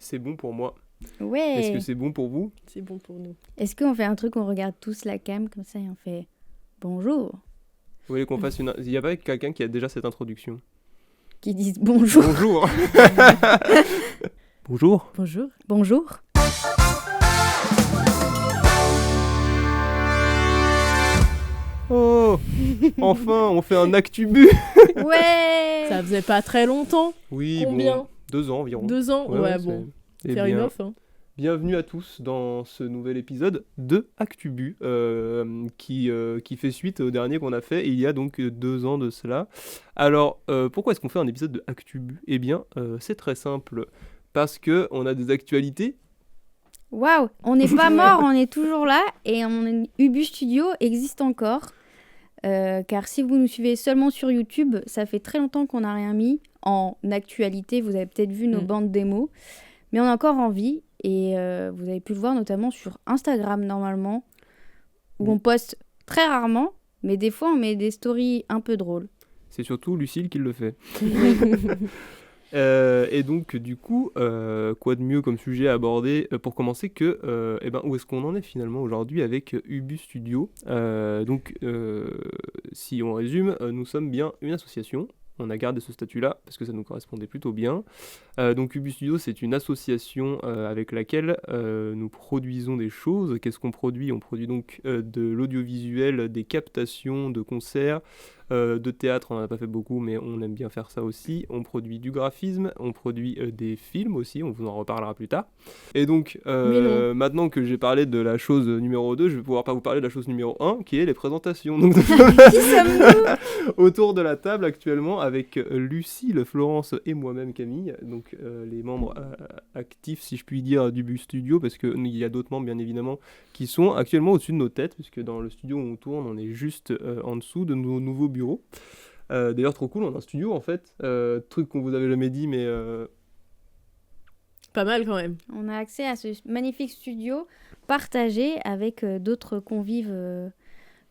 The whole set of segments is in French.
c'est bon pour moi. Ouais. Est-ce que c'est bon pour vous? C'est bon pour nous. Est-ce qu'on fait un truc, on regarde tous la cam comme ça et on fait bonjour? Vous voulez qu'on fasse une... Il n'y a pas quelqu'un qui a déjà cette introduction? Qui disent bonjour. Bonjour. Bonjour. Bonjour. Bonjour. Oh, enfin, on fait un Actubu. Ouais. Ça faisait pas très longtemps. Oui, Combien? bon, 2 ans environ. 2 ans. Ouais, bon. Eh Faire bien, une off. Hein. bienvenue à tous dans ce nouvel épisode de Actubu, qui fait suite au dernier qu'on a fait il y a donc 2 ans de cela. Alors, pourquoi est-ce qu'on fait un épisode de Actubu? Eh bien, c'est très simple, parce qu'on a des actualités. Waouh, on n'est pas mort, on est toujours là et Ubu Studio existe encore. Car si vous nous suivez seulement sur YouTube, ça fait très longtemps qu'on n'a rien mis en actualité. Vous avez peut-être vu nos bandes démos, mais on a encore envie et vous avez pu le voir notamment sur Instagram normalement, où on poste très rarement, mais des fois on met des stories un peu drôles. C'est surtout Lucille qui le fait. Et donc du coup, quoi de mieux comme sujet à aborder pour commencer que où est-ce qu'on en est finalement aujourd'hui avec Ubu Studio. Si on résume, nous sommes bien une association. On a gardé ce statut-là parce que ça nous correspondait plutôt bien. Donc Ubu Studio, c'est une association avec laquelle nous produisons des choses. Qu'est-ce qu'on produit? On produit donc de l'audiovisuel, des captations de concerts, de théâtre, on n'en a pas fait beaucoup, mais on aime bien faire ça aussi. On produit du graphisme, on produit des films aussi, on vous en reparlera plus tard. Et donc, maintenant que j'ai parlé de la chose numéro 2, je vais pouvoir pas vous parler de la chose numéro 1, qui est les présentations. Donc, Qui sommes-nous? autour de la table actuellement avec Lucille, Florence et moi-même Camille, donc les membres actifs, si je puis dire, du Ubu Studio, parce qu'il y a d'autres membres, bien évidemment, qui sont actuellement au-dessus de nos têtes, puisque dans le studio où on tourne, on est juste en dessous de nos nouveaux bureaux. D'ailleurs, trop cool, on a un studio en fait, truc qu'on vous avait jamais dit, mais Pas mal quand même. On a accès à ce magnifique studio partagé avec d'autres convives,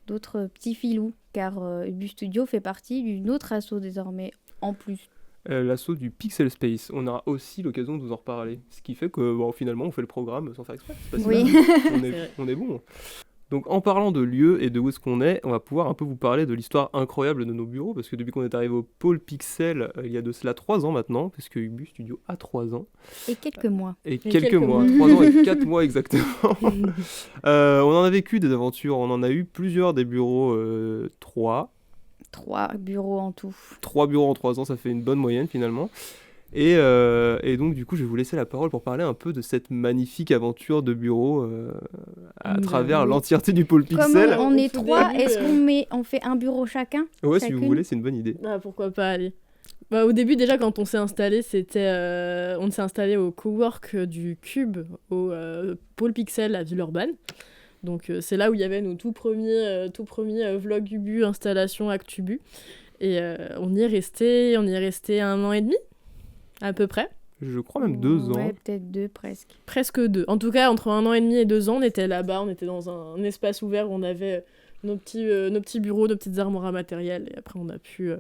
d'autres petits filous, car Ubu Studio fait partie d'une autre asso désormais en plus. l'assaut du Pixel Space. On aura aussi l'occasion de vous en reparler. Ce qui fait que finalement, on fait le programme sans faire exprès. C'est pas si Oui. mal. On est bon. Donc en parlant de lieu et de où est-ce qu'on est, on va pouvoir un peu vous parler de l'histoire incroyable de nos bureaux, parce que depuis qu'on est arrivé au pôle Pixel, il y a de cela 3 ans maintenant, parce que Ubu Studio a 3 ans. Et quelques mois. Et quelques mois, 3 ans et 4 mois exactement. On en a vécu des aventures, on en a eu plusieurs des bureaux, 3. 3 bureaux en tout. 3 bureaux en 3 ans, ça fait une bonne moyenne finalement. Et donc du coup, je vais vous laisser la parole pour parler un peu de cette magnifique aventure de bureau à travers l'entièreté du pôle Pixel. Comme on est 3, est-ce qu'on fait un bureau chacun? Ouais, si vous voulez, c'est une bonne idée. Ah, pourquoi pas, allez. Bah, au début, déjà, quand on s'est installé, on s'est installé au cowork du Cube, au pôle Pixel à Villeurbanne. Donc, c'est là où il y avait nos tout premiers vlog Ubu, installation Actubu. Et on y est resté 1 an et demi, à peu près. Je crois même 2 ans. Ouais, peut-être 2 presque. Presque 2. En tout cas, entre 1 an et demi et 2 ans, on était là-bas, on était dans un espace ouvert où on avait nos petits bureaux, nos petites armoires à matériel. Et après, on a pu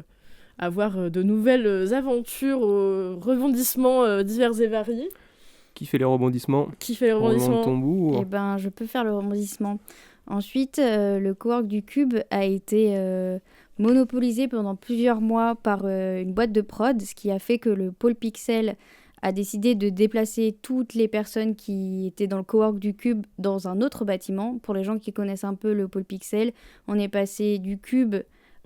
avoir de nouvelles aventures aux rebondissements divers et variés. Qui fait les rebondissements? Qui fait les rebondissements? De tambour. Eh ben, je peux faire le rebondissement. Ensuite, le cowork du Cube a été monopolisé pendant plusieurs mois par une boîte de prod, ce qui a fait que le pôle Pixel a décidé de déplacer toutes les personnes qui étaient dans le cowork du Cube dans un autre bâtiment. Pour les gens qui connaissent un peu le pôle Pixel, on est passé du Cube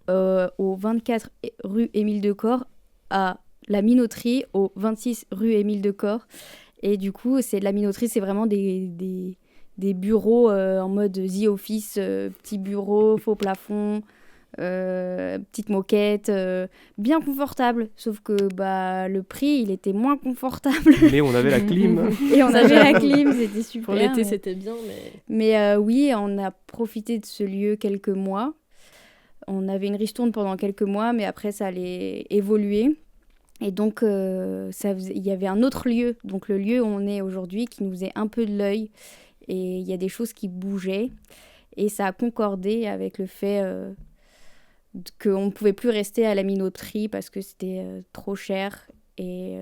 au 24 rue Émile Decor à la Minoterie au 26 rue Émile Decor. Et du coup, la Minoterie, c'est vraiment des bureaux en mode The Office, petits bureaux, faux plafond, petite moquette, bien confortable. Sauf que le prix, il était moins confortable. Mais on avait la clim. Et on avait la clim, c'était super. Pour l'été, c'était bien, Mais oui, on a profité de ce lieu quelques mois. On avait une ristourne pendant quelques mois, mais après, ça allait évoluer. Et donc, il y avait un autre lieu, donc le lieu où on est aujourd'hui, qui nous faisait un peu de l'œil. Et il y a des choses qui bougeaient. Et ça a concordé avec le fait qu'on ne pouvait plus rester à la minoterie parce que c'était trop cher. Et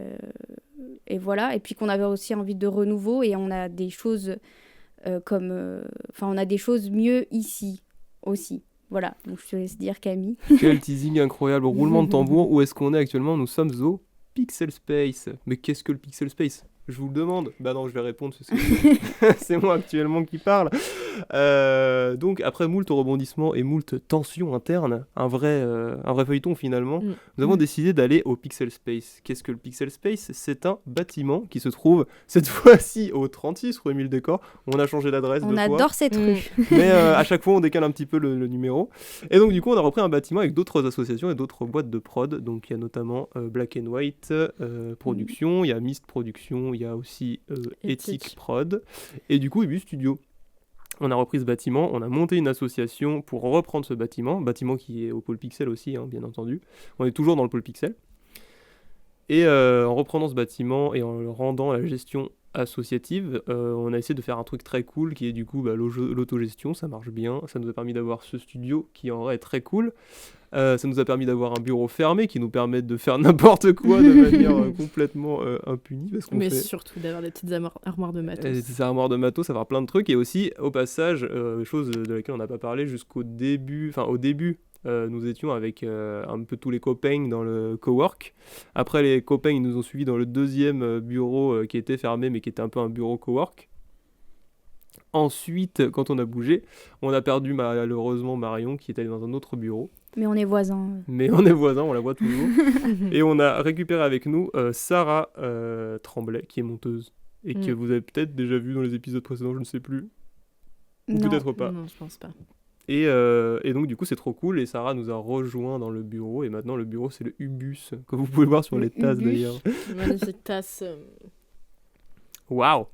et voilà. Et puis qu'on avait aussi envie de renouveau et on a des choses on a des choses mieux ici aussi. Voilà, donc je te laisse dire Camille. Quel teasing incroyable, roulement de tambour. Où est-ce qu'on est actuellement? Nous sommes au Pixel Space. Mais qu'est-ce que le Pixel Space? Je vous le demande. Bah non, je vais répondre, c'est moi actuellement qui parle. Donc après moult rebondissements et moult tensions internes, un vrai feuilleton finalement, nous avons décidé d'aller au Pixel Space. Qu'est-ce que le Pixel Space? C'est un bâtiment qui se trouve cette fois-ci au 36 rue Émile Decor. On a changé d'adresse On deux fois. adore cette rue. Mais à chaque fois on décale un petit peu le numéro. Et donc du coup on a repris un bâtiment avec d'autres associations et d'autres boîtes de prod. Donc il y a notamment Black and White Production, il y a Mist Production, il y a aussi Ethic Prod et du coup Ibus Studio. On a repris ce bâtiment, on a monté une association pour reprendre ce bâtiment qui est au pôle Pixel aussi, hein, bien entendu. On est toujours dans le pôle Pixel. Et en reprenant ce bâtiment et en le rendant à la gestion associative, on a essayé de faire un truc très cool qui est du coup l'autogestion, ça marche bien. Ça nous a permis d'avoir ce studio qui en vrai est très cool. Ça nous a permis d'avoir un bureau fermé qui nous permet de faire n'importe quoi de manière complètement impunie. Mais surtout d'avoir des petites armoires de matos. Des petites armoires de matos, avoir plein de trucs. Et aussi, au passage, chose de laquelle on n'a pas parlé jusqu'au début, nous étions avec un peu tous les copains dans le cowork. Après, les copains ils nous ont suivis dans le deuxième bureau qui était fermé, mais qui était un peu un bureau cowork. Ensuite, quand on a bougé, on a perdu malheureusement Marion qui est allée dans un autre bureau. Mais on est voisins. On la voit toujours. Et on a récupéré avec nous Sarah Tremblay, qui est monteuse. Et que vous avez peut-être déjà vu dans les épisodes précédents, je ne sais plus. Ou peut-être pas. Non, je pense pas. Et donc du coup c'est trop cool et Sarah nous a rejoint dans le bureau et maintenant le bureau c'est le Ubus, comme vous pouvez le voir sur les tasses d'ailleurs. Magnifique tasse. Waouh.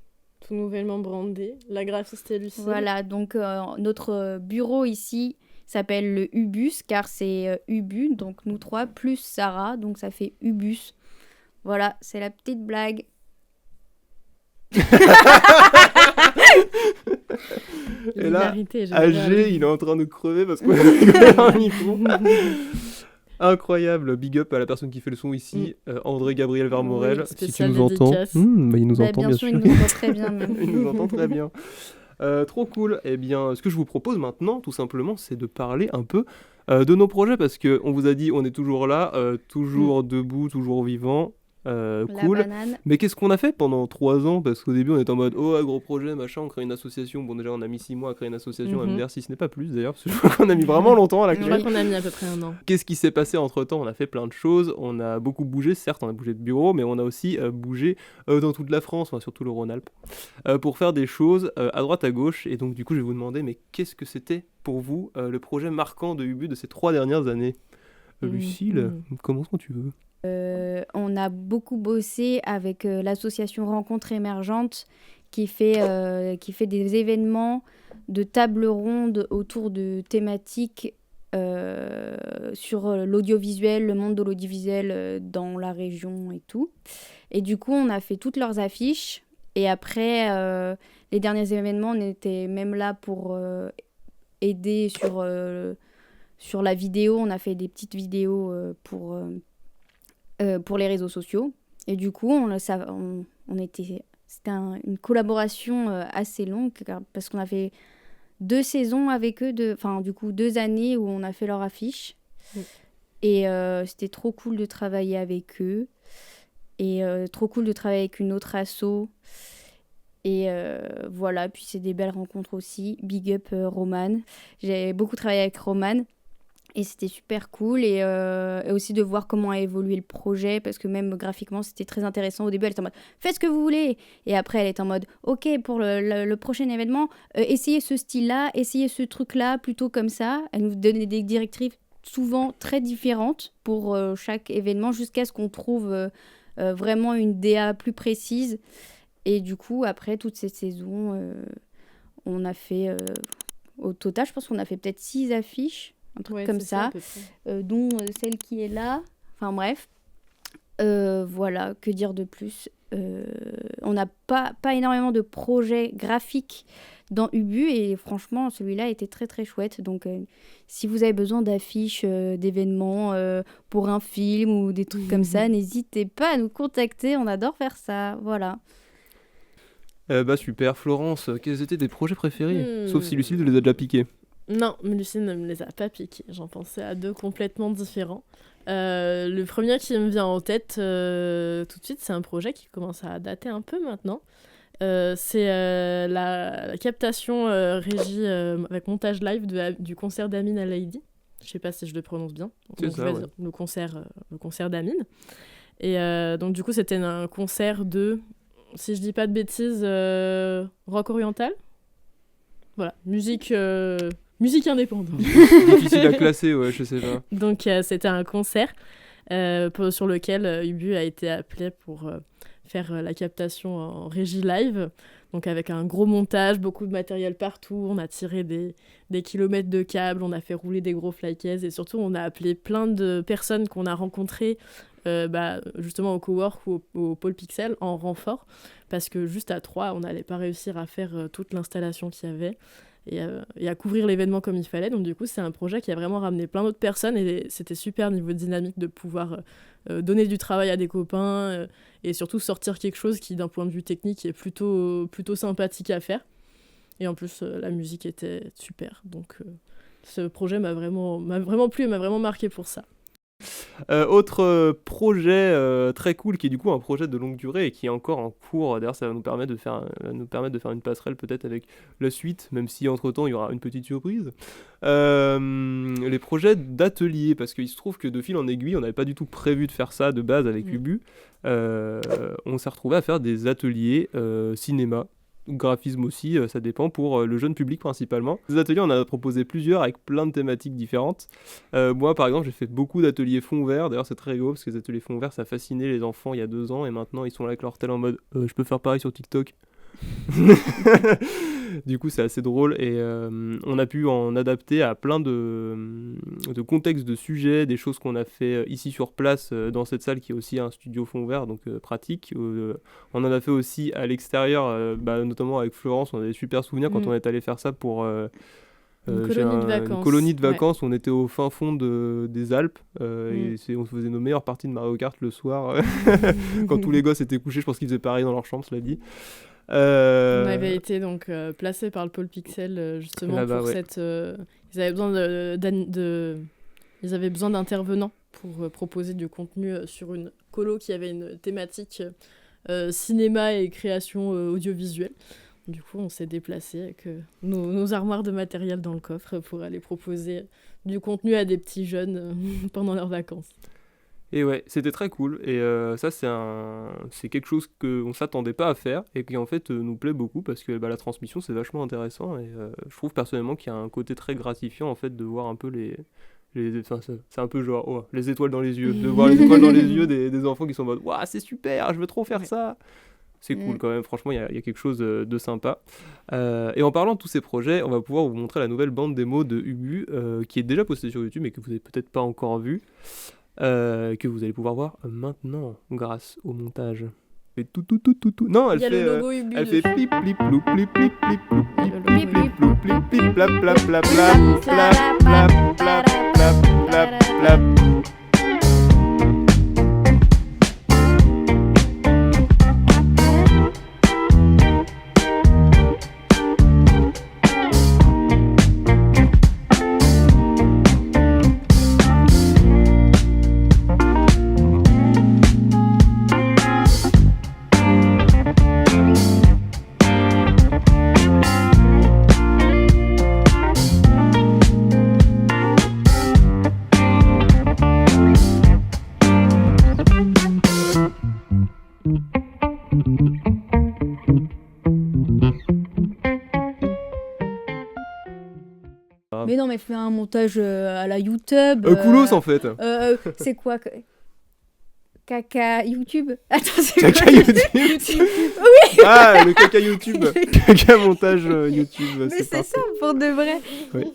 Tout nouvellement brandé. La graphiste est Lucie. Voilà, donc notre bureau ici s'appelle le Ubus car c'est Ubu, donc nous trois, plus Sarah, donc ça fait Ubus. Voilà, c'est la petite blague. Et là, AG, il est en train de crever parce qu'on a rigolé dans le micro. Incroyable, big up à la personne qui fait le son ici, André Gabriel Vermorel, si tu nous entends. Il nous entend bien sûr. Il nous entend très bien même. Il nous entend très bien. Trop cool. Eh bien, ce que je vous propose maintenant, tout simplement, c'est de parler un peu de nos projets parce qu'on vous a dit, on est toujours là, toujours debout, toujours vivant. Cool. Mais qu'est-ce qu'on a fait pendant 3 ans? Parce qu'au début on était en mode gros projet machin, on crée une association. Bon déjà on a mis 6 mois à créer une association, à me dire si ce n'est pas plus d'ailleurs, parce que je crois qu'on a mis vraiment longtemps à la créer. Je crois qu'on a mis à peu près 1 an. Qu'est-ce qui s'est passé entre temps? On a fait plein de choses, on a beaucoup bougé, certes on a bougé de bureau, mais on a aussi bougé dans toute la France, enfin, surtout le Rhône-Alpes, pour faire des choses à droite à gauche. Et donc du coup je vais vous demander, mais qu'est-ce que c'était pour vous le projet marquant de Ubu de ces 3 dernières années? Lucille, commence quand tu veux. On a beaucoup bossé avec l'association Rencontres Émergentes qui fait des événements de table ronde autour de thématiques sur l'audiovisuel, le monde de l'audiovisuel dans la région et tout. Et du coup, on a fait toutes leurs affiches. Et après, les derniers événements, on était même là pour aider sur la vidéo. On a fait des petites vidéos pour les réseaux sociaux. Et du coup, c'était une collaboration assez longue parce qu'on a fait 2 saisons avec eux, 2 années où on a fait leur affiche. Et c'était trop cool de travailler avec eux. Et trop cool de travailler avec une autre asso. Et voilà, puis c'est des belles rencontres aussi. Big up Romane. J'ai beaucoup travaillé avec Romane. Et c'était super cool et aussi de voir comment a évolué le projet parce que même graphiquement c'était très intéressant. Au début elle était en mode faites ce que vous voulez et après elle est en mode ok pour le prochain événement essayez ce style là, essayez ce truc là plutôt comme ça. Elle nous donnait des directives souvent très différentes pour chaque événement jusqu'à ce qu'on trouve vraiment une DA plus précise. Et du coup après toute cette saison on a fait au total je pense qu'on a fait peut-être 6 affiches. Un truc comme ça, dont celle qui est là. Enfin bref. Voilà, que dire de plus on n'a pas énormément de projets graphiques dans Ubu et franchement celui-là était très très chouette. Donc si vous avez besoin d'affiches, d'événements pour un film ou des trucs comme ça, n'hésitez pas à nous contacter, on adore faire ça, voilà. Super, Florence, quels étaient tes projets préférés? Sauf si Lucille les a déjà piqués. Non, Lucille ne me les a pas piqués. J'en pensais à 2 complètement différents. Le premier qui me vient en tête tout de suite, c'est un projet qui commence à dater un peu maintenant. C'est la captation régie avec montage live du concert d'Amine Al-Haïdi. Je sais pas si je le prononce bien. C'est ça, ouais. Le concert d'Amine. Et donc du coup, c'était un concert de, si je dis pas de bêtises, rock oriental. Voilà, musique indépendante. Difficile à classer, ouais, je sais pas. Donc c'était un concert sur lequel Ubu a été appelé pour faire la captation en régie live, donc avec un gros montage, beaucoup de matériel partout, on a tiré des kilomètres de câbles, on a fait rouler des gros flycases et surtout on a appelé plein de personnes qu'on a rencontrées justement au Cowork ou au Pôle Pixel en renfort, parce que juste à 3 on n'allait pas réussir à faire toute l'installation qu'il y avait et à couvrir l'événement comme il fallait. Donc du coup c'est un projet qui a vraiment ramené plein d'autres personnes et c'était super niveau dynamique de pouvoir donner du travail à des copains et surtout sortir quelque chose qui d'un point de vue technique est plutôt sympathique à faire. Et en plus la musique était super, donc ce projet m'a vraiment plu et m'a vraiment marqué pour ça. Autre projet très cool qui est du coup un projet de longue durée et qui est encore en cours. D'ailleurs, ça va nous permettre de faire une passerelle peut-être avec la suite, même si entre temps il y aura une petite surprise. Les projets d'atelier, parce qu'il se trouve que de fil en aiguille, on n'avait pas du tout prévu de faire ça de base avec Ubu. On s'est retrouvé à faire des ateliers cinéma. Graphisme aussi, ça dépend, pour le jeune public principalement. Des ateliers, on en a proposé plusieurs avec plein de thématiques différentes. Moi, par exemple, j'ai fait beaucoup d'ateliers fond vert. D'ailleurs, c'est très rigolo parce que les ateliers fond vert, ça fascinait les enfants il y a 2 ans et maintenant ils sont là avec leur tel en mode je peux faire pareil sur TikTok. Du coup, c'est assez drôle et on a pu en adapter à plein de contextes, de sujets, des choses qu'on a fait ici sur place dans cette salle qui est aussi un studio fond vert, donc pratique. On en a fait aussi à l'extérieur, notamment avec Florence. On a des super souvenirs quand on est allé faire ça pour une colonie de vacances. On était au fin fond des Alpes et on faisait nos meilleures parties de Mario Kart le soir quand tous les gosses étaient couchés. Je pense qu'ils faisaient pareil dans leur chambre, cela dit. On avait été donc placé par le Pôle Pixel justement là-bas, pour cette. Ils avaient besoin d'intervenants pour proposer du contenu sur une colo qui avait une thématique cinéma et création audiovisuelle. Du coup, on s'est déplacé avec nos armoires de matériel dans le coffre pour aller proposer du contenu à des petits jeunes pendant leurs vacances. Et ouais, c'était très cool. Et ça, c'est quelque chose qu'on ne s'attendait pas à faire et qui en fait nous plaît beaucoup parce que la transmission, c'est vachement intéressant. Et je trouve personnellement qu'il y a un côté très gratifiant en fait de voir un peu c'est un peu genre les étoiles dans les yeux. De voir les étoiles dans les yeux des enfants qui sont en mode waouh, c'est super, je veux trop faire ça. C'est cool quand même, franchement, il y a quelque chose de sympa. Et en parlant de tous ces projets, on va pouvoir vous montrer la nouvelle bande démo de Ubu qui est déjà postée sur YouTube mais que vous n'avez peut-être pas encore vue. Que vous allez pouvoir voir maintenant grâce au montage. Et tout. Non, elle fait le logo Ubu elle fait plip plip plou plip plip plip plou plip plip plip plou plip plip plap plap plap plap plap plap plap plap plap plap. Mais non, mais fais un montage à la YouTube. Coolos en fait. C'est quoi Caca YouTube. Attends, c'est Caca quoi YouTube. Oui. Ah, le caca YouTube. Caca montage YouTube. Mais c'est parfait. ça pour de vrai. Oui.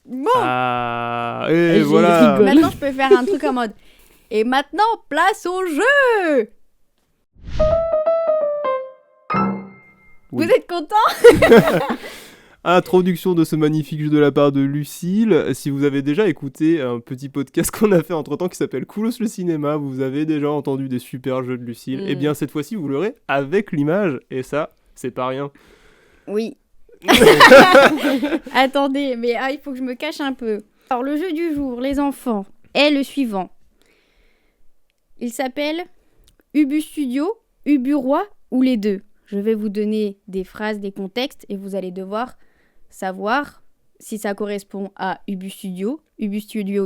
Bon. Ah, et voilà. Maintenant, je peux faire un truc en mode. Et maintenant, place au jeu. Oui. Vous êtes content? Introduction de ce magnifique jeu de la part de Lucille. Si vous avez déjà écouté un petit podcast qu'on a fait entre-temps qui s'appelle Koulos le cinéma, vous avez déjà entendu des super jeux de Lucille. Et bien cette fois-ci, vous l'aurez avec l'image. Et ça, c'est pas rien. Oui. Attendez, mais il faut que je me cache un peu. Alors, le jeu du jour, les enfants, est le suivant. Il s'appelle Ubu Studio, Ubu Roi ou les deux. Je vais vous donner des phrases, des contextes et vous allez devoir savoir si ça correspond à Ubu Studio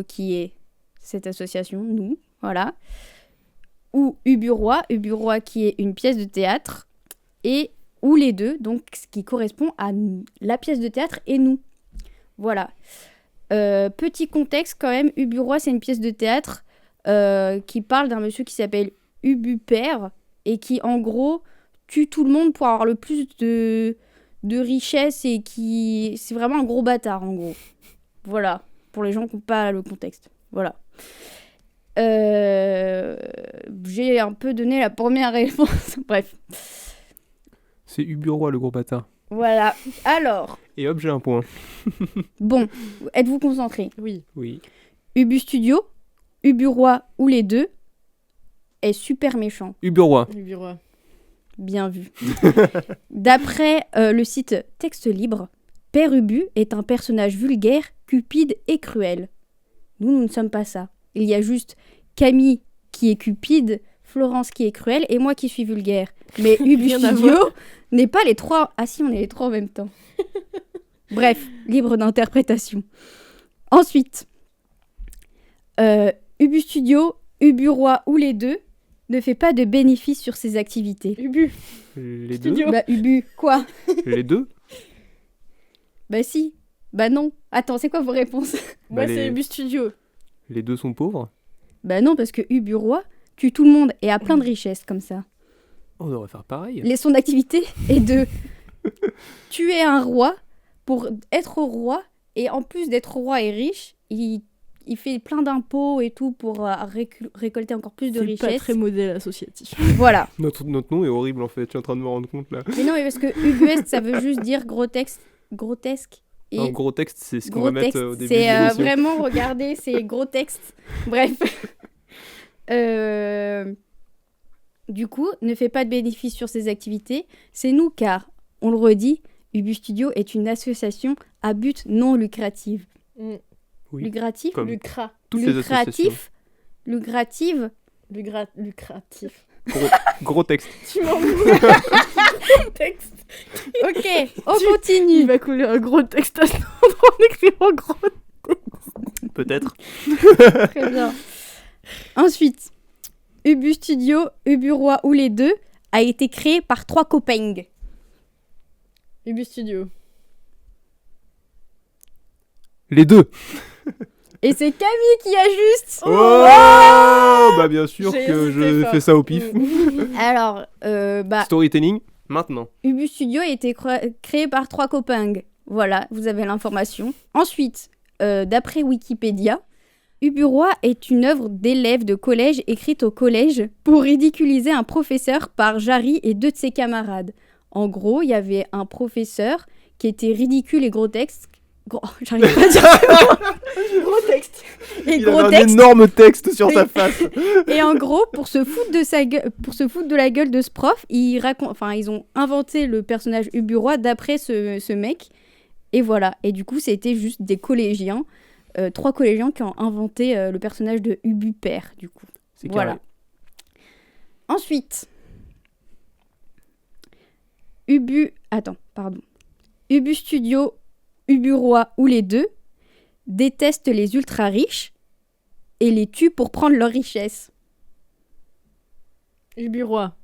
qui est cette association, nous, voilà. Ou Ubu Roi qui est une pièce de théâtre et ou les deux, donc ce qui correspond à la pièce de théâtre et nous. Voilà. Petit contexte quand même, Ubu Roi, c'est une pièce de théâtre qui parle d'un monsieur qui s'appelle Ubu Père et qui, en gros, tue tout le monde pour avoir le plus de richesse et qui... C'est vraiment un gros bâtard, en gros. Voilà. Pour les gens qui n'ont pas le contexte. Voilà. J'ai un peu donné la première réponse. Bref. C'est Ubu-Roi, le gros bâtard. Voilà. Alors. Et hop, j'ai un point. Bon, êtes-vous concentrés? Oui. Oui. Ubu Studio, Ubu Roi ou les deux est super méchant. Ubu-Roi. Ubu-Roi. Bien vu. D'après le site Texte Libre, Père Ubu est un personnage vulgaire, cupide et cruel. Nous ne sommes pas ça. Il y a juste Camille qui est cupide, Florence qui est cruelle et moi qui suis vulgaire. Mais Ubu Rien à Studio voir. n'est pas les trois. Ah si, on est les trois en même temps. Bref, libre d'interprétation. Ensuite, Ubu Studio, Ubu Roi ou les deux ne fait pas de bénéfice sur ses activités. Ubu. Les Studio. Bah Ubu, quoi? deux. Les deux. Bah si. Bah non. Attends, c'est quoi vos réponses? Moi, Bah, c'est les- Ubu Studio. Les deux sont pauvres. Bah non, parce que Ubu Roi tue tout le monde et a plein de richesses comme ça. On devrait faire pareil. Son activité est de tuer un roi pour être roi, et en plus d'être roi et riche, il fait plein d'impôts et tout pour récolter encore plus de C'est richesses. pas très modèle associatif. Voilà. Notre nom est horrible en fait, je suis en train de me rendre compte là. Mais non, mais parce que ubuesque, ça veut juste dire grotesque. Et Un gros texte, c'est ce qu'on gros va mettre texte, au début c'est de l'émission. vraiment, regardez, c'est gros texte. Bref. Du coup, ne fait pas de bénéfice sur ses activités. C'est nous, car, on le redit, Ubu Studio est une association à but non lucratif. Mm. Oui. Lucratif Comme Lucra. toutes les associations. Lucrative. Lucratif. Gros texte. Tu m'en texte. Ok, on Il continue. va couler un gros texte à cet endroit en écrivant gros. Peut-être. Très bien. Ensuite, Ubu Studio, Ubu Roi ou les deux a été créé par 3 copains. Ubu Studio. Les deux. Et c'est Camille qui ajuste. Oh, bah bien sûr J'ai que hésité je fort. fais ça au pif. Alors, Storytelling, maintenant. Ubu Studio a été créé par 3 copains. Voilà, vous avez l'information. Ensuite, d'après Wikipédia, Ubu Roi est une œuvre d'élèves de collège écrite au collège pour ridiculiser un professeur par Jarry et 2 de ses camarades. En gros, il y avait un professeur qui était ridicule et grotesque. J'arrive pas à dire Gros texte. et Il avait un grotesque. énorme texte sur sa face. Et en gros, pour se foutre de la gueule de ce prof, ils ont inventé le personnage Ubu Roi d'après ce mec. Et voilà. Et du coup, c'était juste des collégiens, 3 collégiens qui ont inventé le personnage de Ubu Père, du coup. C'est Voilà. carré. Ensuite, Ubu Studio, Ubu Roi ou les deux détestent les ultra riches et les tuent pour prendre leur richesse. Ubu Roi.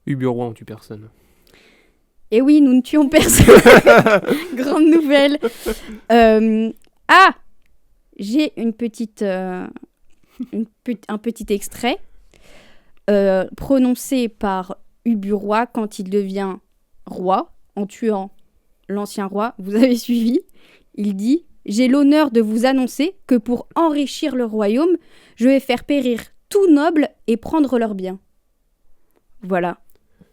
Ubu-Roi, on tue personne. Et oui, nous ne tuons personne. Grande nouvelle. J'ai un petit extrait prononcé par Ubu Roi quand il devient roi, en tuant l'ancien roi. Vous avez suivi. Il dit « J'ai l'honneur de vous annoncer que pour enrichir le royaume, je vais faire périr tout noble et prendre leurs biens. » Voilà.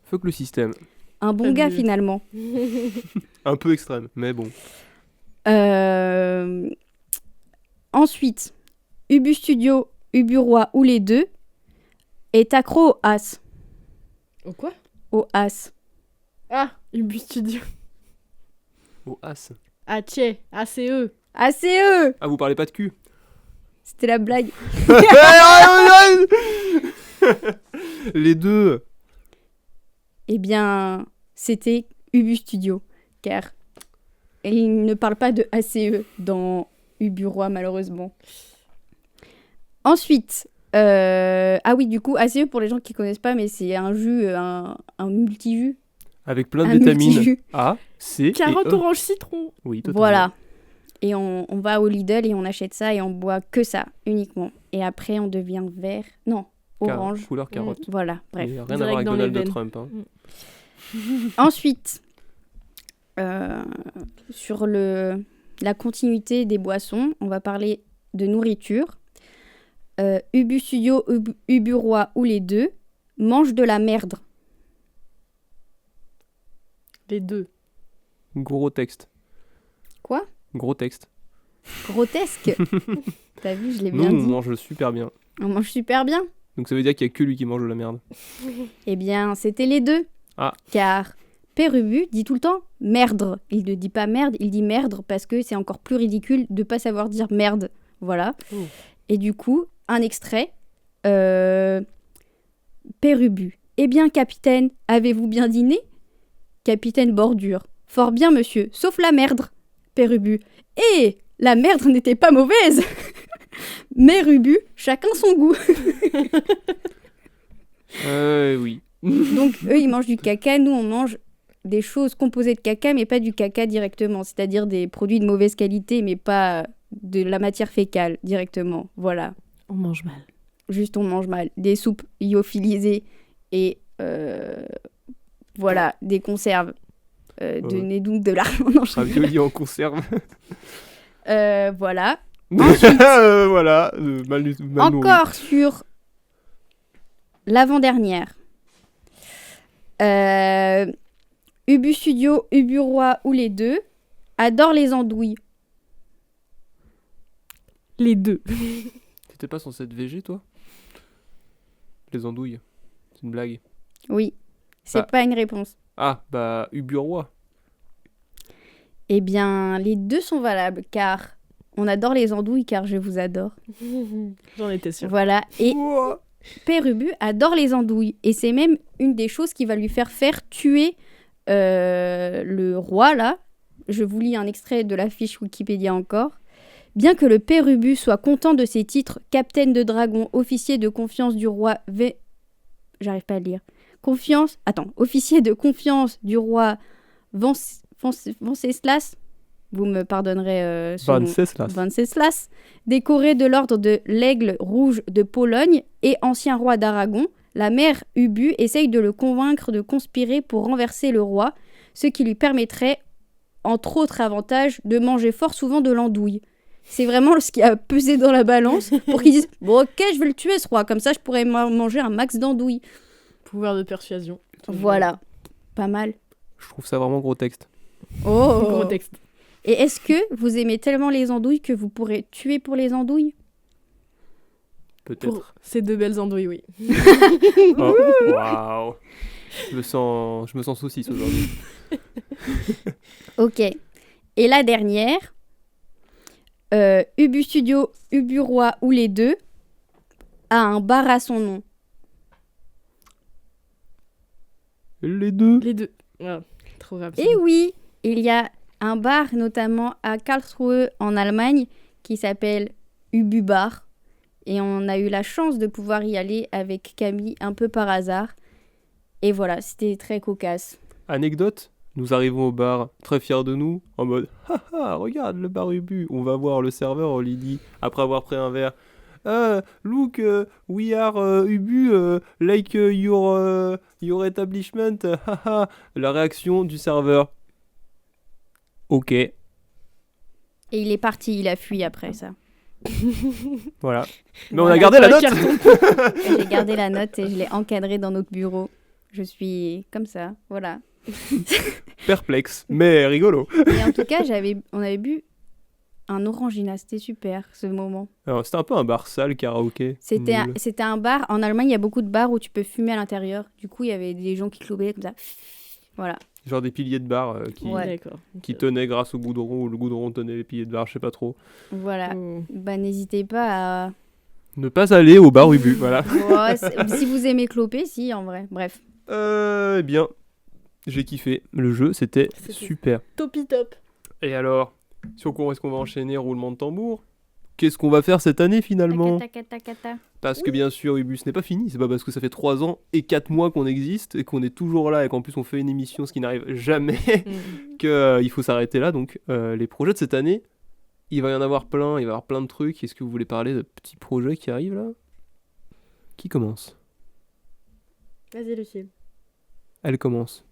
Fuck le système. un bon Pas gars mieux. finalement. Un peu extrême, mais bon. Ensuite, Ubu Studio, Ubu Roi ou les deux est accro au As. Au quoi? Au As. Ah, Ubu Studio. Au as. Ah, tchè, ACE. ACE. Ah, vous parlez pas de cul? C'était la blague. Les deux. Eh bien, c'était Ubu Studio, car il ne parle pas de ACE dans Ubu Roi, malheureusement. Ensuite, ah oui, du coup, ACE, pour les gens qui connaissent pas, mais c'est un jus, un multi-jus. Avec plein de Un vitamines multi-jus. A, C Carotte, et E. orange, citron. Oui, totalement. Voilà. Et on va au Lidl et on achète ça et on boit que ça, uniquement. Et après, on devient vert. Non, orange. Couleur carotte. Voilà, bref. Mais rien à voir Direct avec dans les Donald veines. Trump. Hein. Ensuite, sur la continuité des boissons, on va parler de nourriture. Ubu Studio, Ubu Roi ou les deux mangent de la merde. Les deux. Gros texte. Quoi? Gros texte. Grotesque. T'as vu, je l'ai Nous, bien on dit. mange super bien. On mange super bien. Donc ça veut dire qu'il y a que lui qui mange de la merde. Eh bien, c'était les deux. Ah. Car Père Ubu dit tout le temps merdre. Il ne dit pas merde, il dit merdre parce que c'est encore plus ridicule de pas savoir dire merde. Voilà. Oh. Et du coup, un extrait. Père Ubu. Eh bien, capitaine, avez-vous bien dîné? Capitaine Bordure. Fort bien, monsieur, sauf la merde. Père Ubu. Eh, la merde n'était pas mauvaise. Mère Ubu, chacun son goût. Oui. Donc, eux, ils mangent du caca. Nous, on mange des choses composées de caca, mais pas du caca directement. C'est-à-dire des produits de mauvaise qualité, mais pas de la matière fécale directement. Voilà. On mange mal. Juste, on mange mal. Des soupes lyophilisées et voilà, des conserves. Donnez donc de l'argent. Non, je rigole. Ravioli en conserve. Voilà. Voilà. Mal nourri. Encore sur l'avant-dernière. Ubu Studio, Ubu Roi ou les deux adorent les andouilles. Les deux. T'étais pas censé être végé, toi? Les andouilles. C'est une blague. Oui, c'est Ah. pas une réponse. Ah, bah, Uburoi. Eh bien, les deux sont valables car on adore les andouilles car je vous adore. J'en étais sûre. Voilà. Et Père Ubu adore les andouilles. Et c'est même une des choses qui va lui faire tuer le roi, là. Je vous lis un extrait de la fiche Wikipédia encore. Bien que le Père Ubu soit content de ses titres capitaine de dragon, officier de confiance du roi J'arrive pas à le lire. Officier de confiance du roi Venceslas. Vous me pardonnerez ce nom. Venceslas, décoré de l'ordre de l'Aigle Rouge de Pologne et ancien roi d'Aragon, la mère Ubu essaye de le convaincre de conspirer pour renverser le roi, ce qui lui permettrait, entre autres avantages, de manger fort souvent de l'andouille. C'est vraiment ce qui a pesé dans la balance pour qu'ils disent « Bon ok, je vais le tuer ce roi, comme ça je pourrais manger un max d'andouille. » Pouvoir de persuasion. Voilà, pas mal. Je trouve ça vraiment gros texte. Oh. Gros texte. Et est-ce que vous aimez tellement les andouilles que vous pourrez tuer pour les andouilles? Peut-être. Pour ces deux belles andouilles, oui. Oh, waouh. Je me sens saucisse aujourd'hui. Ok. Et la dernière, Ubu Studio, Ubu Roi ou les deux a un bar à son nom. Les deux. Les deux. Ah, trop rapide. Et oui, il y a un bar notamment à Karlsruhe en Allemagne qui s'appelle Ubu Bar. Et on a eu la chance de pouvoir y aller avec Camille un peu par hasard. Et voilà, c'était très cocasse. Anecdote, nous arrivons au bar, très fiers de nous, en mode « Haha, regarde le bar Ubu !» On va voir le serveur, on lui dit, après avoir pris un verre « Look, we are Ubu, like your establishment, haha !» La réaction du serveur « Ok, Et il est parti, il a fui après ça. voilà. » Mais on a gardé la note. J'ai gardé la note et je l'ai encadrée dans notre bureau. Je suis comme ça, voilà. Perplexe, mais rigolo. Et en tout cas, on avait bu un Orangina, c'était super ce moment. Alors, c'était un peu un bar sale karaoké. Nul. C'était un bar. En Allemagne, il y a beaucoup de bars où tu peux fumer à l'intérieur. Du coup, il y avait des gens qui clouaient comme ça. Voilà. Genre des piliers de bar Ouais. D'accord. qui tenaient grâce au goudron, ou le goudron tenait les piliers de bar, je sais pas trop. Voilà. Oh. Bah, n'hésitez pas à. Ne pas aller au bar Ubu, voilà. Ouais, si vous aimez cloper, si, en vrai. Bref. Eh bien, j'ai kiffé. Le jeu, c'était C'était super. Topi top. Et alors, sur quoi est-ce qu'on va enchaîner? Roulement de tambour. Qu'est-ce qu'on va faire cette année finalement? Takata. Parce que bien sûr, Ubus n'est pas fini. C'est pas parce que ça fait 3 ans et 4 mois qu'on existe et qu'on est toujours là et qu'en plus on fait une émission, ce qui n'arrive jamais, qu'il faut s'arrêter là. Donc, les projets de cette année, il va y en avoir plein. Il va y avoir plein de trucs. Est-ce que vous voulez parler de petits projets qui arrivent là? Qui commence? Vas-y, Lucie. Elle commence.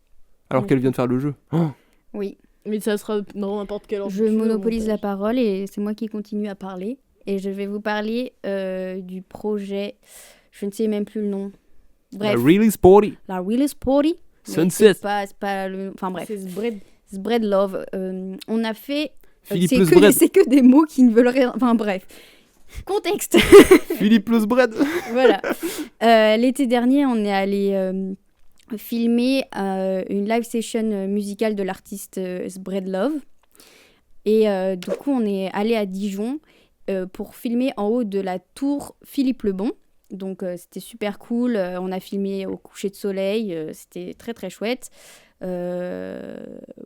Alors Oui. qu'elle vient de faire le jeu. Oh, Oui. Mais ça sera dans n'importe quel ordre. Je que tu veux, au monopolise la montage. parole et c'est moi qui continue à parler. Et je vais vous parler du projet. Je ne sais même plus le nom. Bref, la Release Party. la Release Party. Mais Sunset. C'est pas le. Enfin bref. C'est Spread. Spread Love. On a fait. Philippe c'est plus que, bread. c'est que des mots qui ne veulent rien. Enfin bref. Contexte. Philippe plus bread. Voilà. L'été dernier, on est allé filmer une live session musicale de l'artiste Spread Love. Et du coup, on est allé à Dijon pour filmer en haut de la tour Philippe le Bon. Donc, c'était super cool. On a filmé au coucher de soleil. C'était très, très chouette.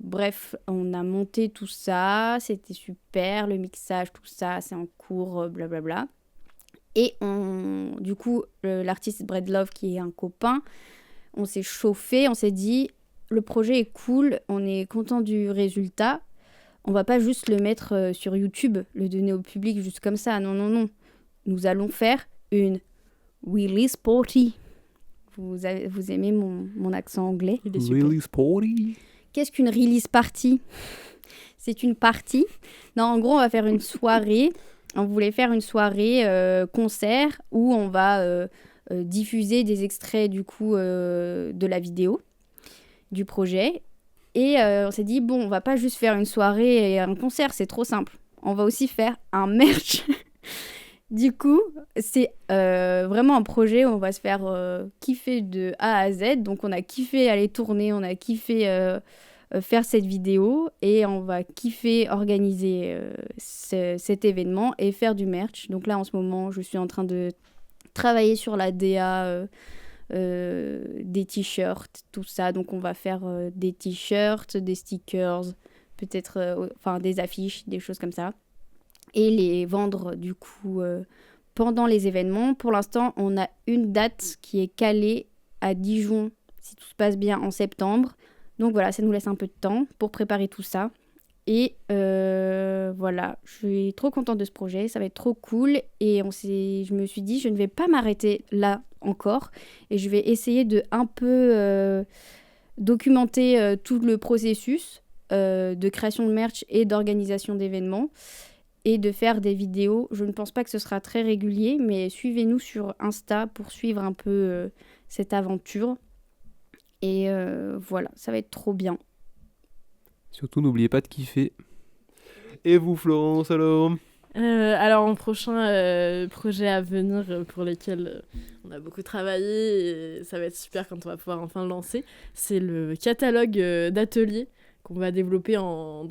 Bref, on a monté tout ça. C'était super. Le mixage, tout ça, c'est en cours, blablabla. Et du coup, l'artiste Bread Love, qui est un copain, on s'est chauffé, on s'est dit, le projet est cool, on est content du résultat. On va pas juste le mettre sur YouTube, le donner au public juste comme ça. Non, non, non. Nous allons faire une release party. Vous aimez mon accent anglais? Il est super. Release Party. Qu'est-ce qu'une release party? C'est une partie. Non, en gros, on va faire une soirée. On voulait faire une soirée concert où on va diffuser des extraits du coup de la vidéo du projet. Et on s'est dit, bon, on va pas juste faire une soirée et un concert, c'est trop simple. On va aussi faire un merch. Du coup, c'est vraiment un projet où on va se faire kiffer de A à Z. Donc, on a kiffé aller tourner, on a kiffé faire cette vidéo et on va kiffer organiser cet événement et faire du merch. Donc là, en ce moment, je suis en train de travailler sur la DA des t-shirts, tout ça. Donc, on va faire des t-shirts, des stickers, peut-être des affiches, des choses comme ça. Et les vendre du coup pendant les événements. Pour l'instant, on a une date qui est calée à Dijon, si tout se passe bien, en septembre. Donc voilà, ça nous laisse un peu de temps pour préparer tout ça. Et voilà, je suis trop contente de ce projet, ça va être trop cool. Et je me suis dit, je ne vais pas m'arrêter là encore. Et je vais essayer de un peu documenter tout le processus de création de merch et d'organisation d'événements. Et de faire des vidéos. Je ne pense pas que ce sera très régulier, mais suivez-nous sur Insta pour suivre un peu cette aventure. Et voilà, ça va être trop bien. Surtout, n'oubliez pas de kiffer. Et vous, Florence, alors? Alors, en prochain projet à venir pour lesquels on a beaucoup travaillé, et ça va être super quand on va pouvoir enfin le lancer, c'est le catalogue d'ateliers qu'on va développer en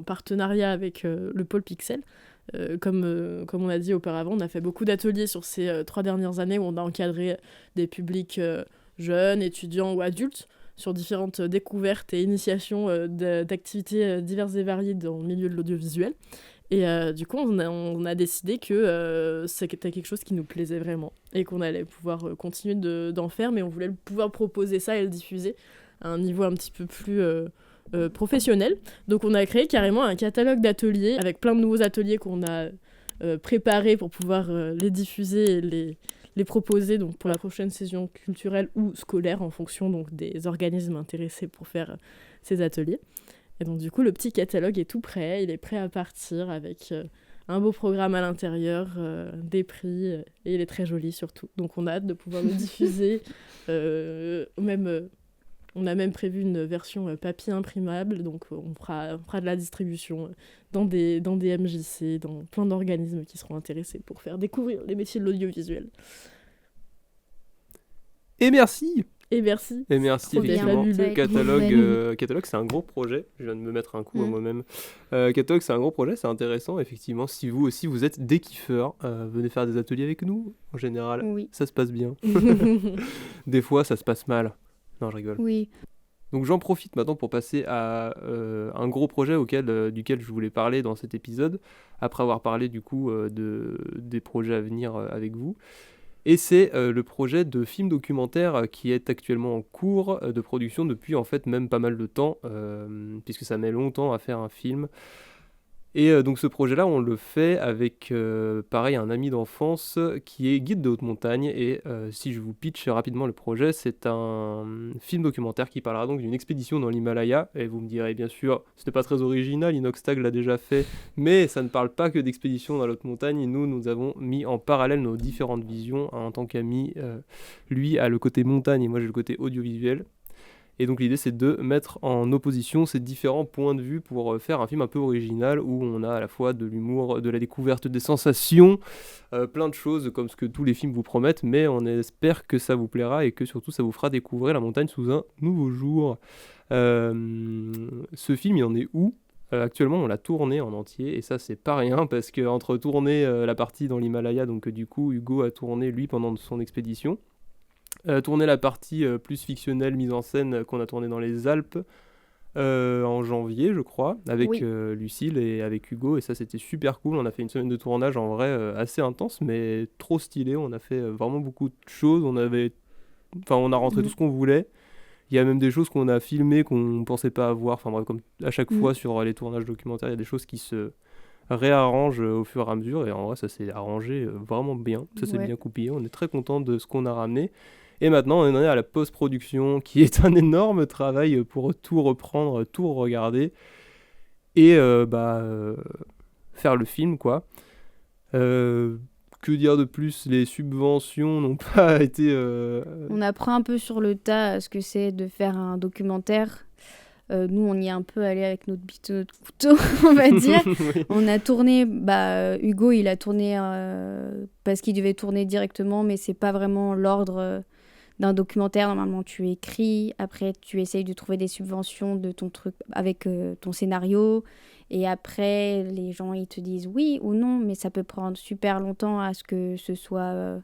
partenariat avec le pôle Pixel. Comme on a dit auparavant, on a fait beaucoup d'ateliers sur ces 3 dernières années où on a encadré des publics jeunes, étudiants ou adultes sur différentes découvertes et initiations d'activités diverses et variées dans le milieu de l'audiovisuel. Et du coup, on a décidé que c'était quelque chose qui nous plaisait vraiment et qu'on allait pouvoir continuer d'en faire, mais on voulait pouvoir proposer ça et le diffuser à un niveau un petit peu plus professionnel. Donc on a créé carrément un catalogue d'ateliers avec plein de nouveaux ateliers qu'on a préparés pour pouvoir les diffuser et les proposer donc, pour la prochaine saison culturelle ou scolaire en fonction donc, des organismes intéressés pour faire ces ateliers. Et donc du coup le petit catalogue est tout prêt, il est prêt à partir avec un beau programme à l'intérieur, des prix, et il est très joli surtout. Donc on a hâte de pouvoir le diffuser même On a même prévu une version papier imprimable, donc on fera de la distribution dans des MJC, dans plein d'organismes qui seront intéressés pour faire découvrir les métiers de l'audiovisuel. Et merci. Et merci. Et merci, Trop bien. effectivement. Fabuleux. Catalogue, c'est un gros projet. Je viens de me mettre un coup à Mm. moi-même. Catalogue, c'est un gros projet, c'est intéressant. Effectivement, si vous aussi, vous êtes des kiffeurs, venez faire des ateliers avec nous. En général, Oui. ça se passe bien. Des fois, ça se passe mal. Non, je rigole. Oui. Donc j'en profite maintenant pour passer à un gros projet duquel je voulais parler dans cet épisode, après avoir parlé du coup des projets à venir avec vous. Et c'est le projet de film documentaire qui est actuellement en cours de production depuis en fait même pas mal de temps, puisque ça met longtemps à faire un film. Et donc ce projet-là, on le fait avec, pareil, un ami d'enfance qui est guide de haute montagne. Et si je vous pitch rapidement le projet, c'est un film documentaire qui parlera donc d'une expédition dans l'Himalaya. Et vous me direz, bien sûr, ce n'est pas très original, Inoxtag l'a déjà fait, mais ça ne parle pas que d'expédition dans la haute montagne. Nous avons mis en parallèle nos différentes visions en tant qu'amis. Lui a le côté montagne et moi j'ai le côté audiovisuel. Et donc l'idée c'est de mettre en opposition ces différents points de vue pour faire un film un peu original où on a à la fois de l'humour, de la découverte des sensations, plein de choses comme ce que tous les films vous promettent, mais on espère que ça vous plaira et que surtout ça vous fera découvrir la montagne sous un nouveau jour. Ce film il en est où ? Actuellement on l'a tourné en entier et ça c'est pas rien parce qu'entre tourner la partie dans l'Himalaya, donc du coup Hugo a tourné lui pendant son expédition, tourner la partie plus fictionnelle, mise en scène qu'on a tourné dans les Alpes en janvier, je crois, avec Oui. Lucille et avec Hugo. Et ça, c'était super cool. On a fait une semaine de tournage en vrai assez intense, mais trop stylé. On a fait vraiment beaucoup de choses. On a rentré tout ce qu'on voulait. Il y a même des choses qu'on a filmées qu'on pensait pas avoir. Enfin bref, comme à chaque fois sur les tournages documentaires, il y a des choses qui se réarrange au fur et à mesure et en vrai ça s'est arrangé vraiment bien, ça s'est bien coupillé, on est très content de ce qu'on a ramené et maintenant on en est à la post-production qui est un énorme travail pour tout reprendre, tout regarder et faire le film quoi. Que dire de plus, les subventions n'ont pas été... On apprend un peu sur le tas ce que c'est de faire un documentaire. Nous, on y est un peu allé avec notre bite et notre couteau, on va dire. Oui. On a tourné, Hugo, il a tourné parce qu'il devait tourner directement, mais c'est pas vraiment l'ordre d'un documentaire. Normalement, tu écris, après tu essayes de trouver des subventions de ton truc avec ton scénario, et après les gens ils te disent oui ou non, mais ça peut prendre super longtemps à ce que ce soit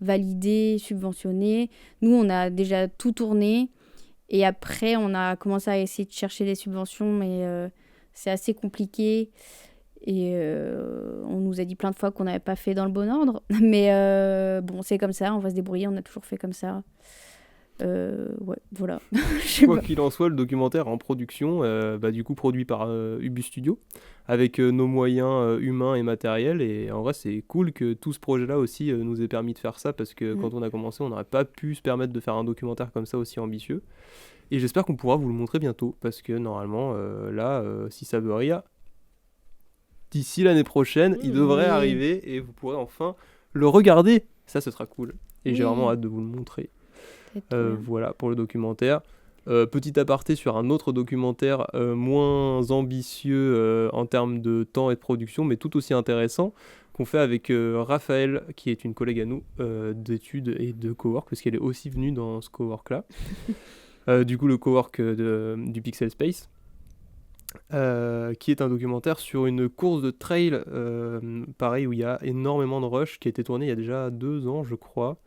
validé, subventionné. Nous, on a déjà tout tourné. Et après, on a commencé à essayer de chercher des subventions, mais c'est assez compliqué. Et on nous a dit plein de fois qu'on n'avait pas fait dans le bon ordre. Mais bon, c'est comme ça, on va se débrouiller, on a toujours fait comme ça. Ouais, voilà. Quoi qu'il en soit, le documentaire en production, du coup produit par Ubu Studio, avec nos moyens humains et matériels. Et en vrai, c'est cool que tout ce projet-là aussi nous ait permis de faire ça, parce que quand on a commencé, on n'aurait pas pu se permettre de faire un documentaire comme ça aussi ambitieux. Et j'espère qu'on pourra vous le montrer bientôt, parce que normalement, si ça veut rien, d'ici l'année prochaine, il devrait arriver et vous pourrez enfin le regarder. Ça, ce sera cool. Et j'ai vraiment hâte de vous le montrer. Voilà pour le documentaire. Petit aparté sur un autre documentaire moins ambitieux en termes de temps et de production, mais tout aussi intéressant, qu'on fait avec Raphaël, qui est une collègue à nous d'études et de cowork, parce qu'elle est aussi venue dans ce cowork-là. Du coup, le cowork du Pixel Space. Qui est un documentaire sur une course de trail, pareil, où il y a énormément de rush, qui a été tourné il y a déjà 2 ans, je crois,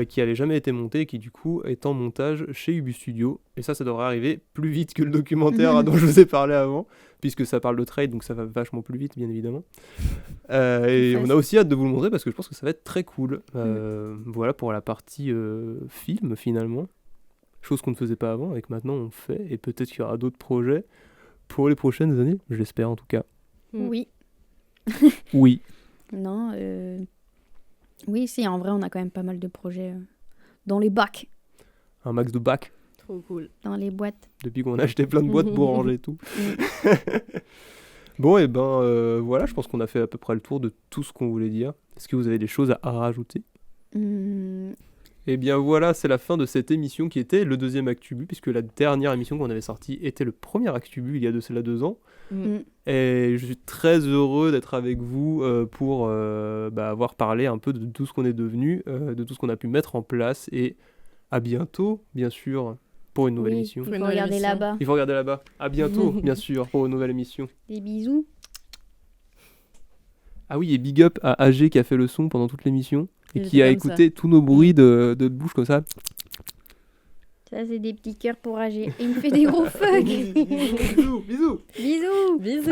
qui n'avait jamais été monté, et qui du coup est en montage chez Ubu Studio. Et ça devrait arriver plus vite que le documentaire dont je vous ai parlé avant, puisque ça parle de trail, donc ça va vachement plus vite, bien évidemment. Et on a aussi hâte de vous le montrer, parce que je pense que ça va être très cool. Voilà pour la partie film, finalement. Chose qu'on ne faisait pas avant, et que maintenant on fait, et peut-être qu'il y aura d'autres projets pour les prochaines années, j'espère en tout cas. Oui. Oui. Non, oui, si, en vrai, on a quand même pas mal de projets dans les bacs. Un max de bacs. Trop cool. Dans les boîtes. Depuis qu'on a acheté plein de boîtes pour ranger tout. Bon, et voilà, je pense qu'on a fait à peu près le tour de tout ce qu'on voulait dire. Est-ce que vous avez des choses à rajouter ? Et bien voilà, c'est la fin de cette émission qui était le deuxième Actubu, puisque la dernière émission qu'on avait sortie était le premier Actubu il y a de cela 2 ans. Mm. Et je suis très heureux d'être avec vous pour avoir parlé un peu de tout ce qu'on est devenu, de tout ce qu'on a pu mettre en place. Et à bientôt, bien sûr, pour une nouvelle Oui, émission. il Pour une faut nouvelle regarder émission. là-bas. Il faut regarder là-bas. À bientôt, bien sûr, pour une nouvelle émission. Des bisous. Ah oui, et big up à AG qui a fait le son pendant toute l'émission et Il qui était a comme écouté tous nos bruits de bouche comme ça. Ça, c'est des petits cœurs pour âger. Et il me fait des gros fuck. Bisous, bisous. Bisous. Bisous.